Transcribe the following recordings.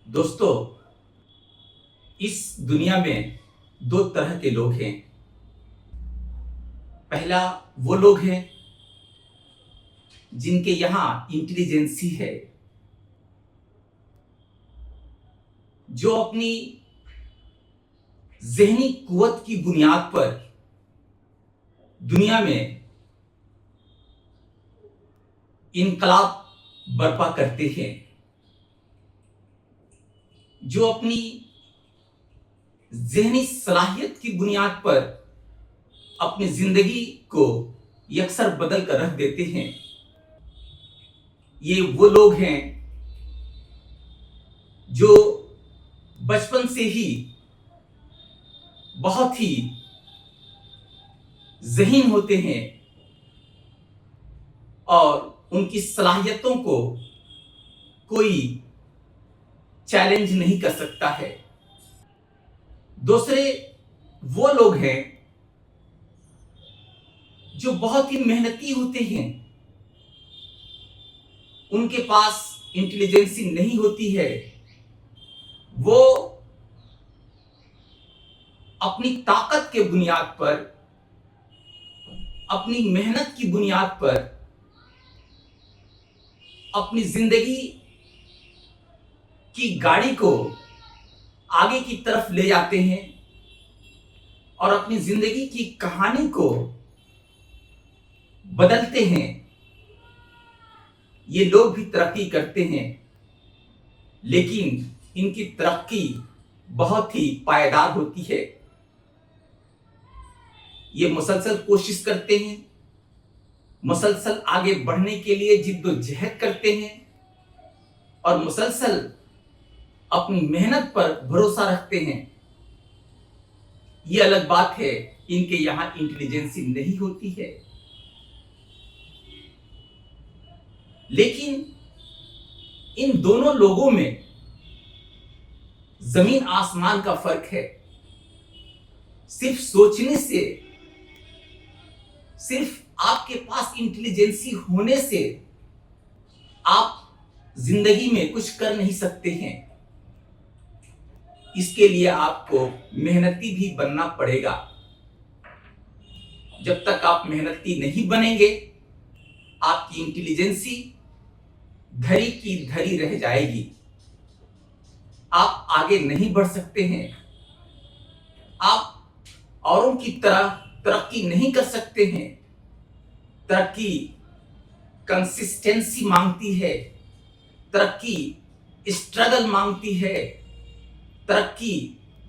दोस्तों, इस दुनिया में दो तरह के लोग हैं। पहला वो लोग हैं जिनके यहां इंटेलिजेंसी है, जो अपनी ज़हनी कुव्वत की बुनियाद पर दुनिया में इनकलाब बर्पा करते हैं, जो अपनी ज़हनी सलाहियत की बुनियाद पर अपनी जिंदगी को यकसर बदल कर रख देते हैं। ये वो लोग हैं जो बचपन से ही बहुत ही ज़हीन होते हैं और उनकी सलाहियतों को कोई चैलेंज नहीं कर सकता है। दूसरे वो लोग हैं जो बहुत ही मेहनती होते हैं, उनके पास इंटेलिजेंसी नहीं होती है, वो अपनी ताकत के बुनियाद पर, अपनी मेहनत की बुनियाद पर अपनी जिंदगी की गाड़ी को आगे की तरफ ले जाते हैं और अपनी जिंदगी की कहानी को बदलते हैं। ये लोग भी तरक्की करते हैं, लेकिन इनकी तरक्की बहुत ही पायदार होती है। ये मुसलसल कोशिश करते हैं, मुसलसल आगे बढ़ने के लिए जिद्दोजहद करते हैं और मुसलसल अपनी मेहनत पर भरोसा रखते हैं। ये अलग बात है, इनके यहां इंटेलिजेंसी नहीं होती है, लेकिन इन दोनों लोगों में जमीन आसमान का फर्क है। सिर्फ सोचने से, सिर्फ आपके पास इंटेलिजेंसी होने से आप जिंदगी में कुछ कर नहीं सकते हैं। इसके लिए आपको मेहनती भी बनना पड़ेगा। जब तक आप मेहनती नहीं बनेंगे, आपकी इंटेलिजेंसी धरी की धरी रह जाएगी। आप आगे नहीं बढ़ सकते हैं, आप औरों की तरह तरक्की नहीं कर सकते हैं। तरक्की कंसिस्टेंसी मांगती है, तरक्की स्ट्रगल मांगती है, तरक्की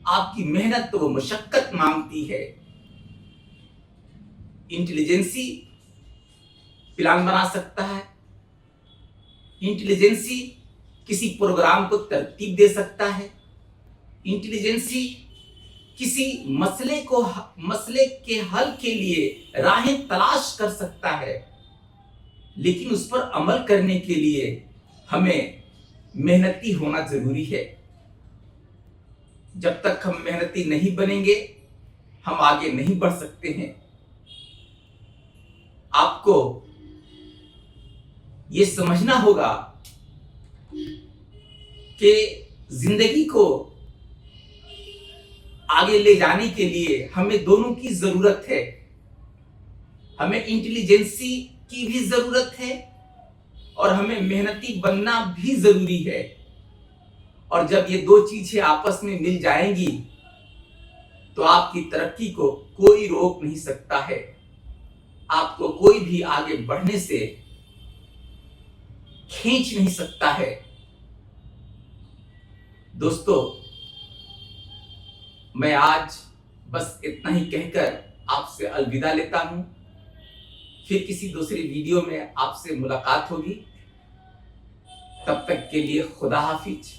आपकी मेहनत व मशक्कत मांगती है। इंटेलिजेंसी प्लान बना सकता है, इंटेलिजेंसी किसी प्रोग्राम को तरतीब दे सकता है, इंटेलिजेंसी किसी मसले के हल के लिए राहें तलाश कर सकता है, लेकिन उस पर अमल करने के लिए हमें मेहनती होना जरूरी है। जब तक हम मेहनती नहीं बनेंगे, हम आगे नहीं बढ़ सकते हैं। आपको ये समझना होगा कि जिंदगी को आगे ले जाने के लिए हमें दोनों की जरूरत है। हमें इंटेलिजेंसी की भी जरूरत है और हमें मेहनती बनना भी जरूरी है। और जब ये दो चीजें आपस में मिल जाएंगी तो आपकी तरक्की को कोई रोक नहीं सकता है। आपको कोई भी आगे बढ़ने से खींच नहीं सकता है। दोस्तों, मैं आज बस इतना ही कहकर आपसे अलविदा लेता हूं। फिर किसी दूसरे वीडियो में आपसे मुलाकात होगी। तब तक के लिए खुदा हाफिज।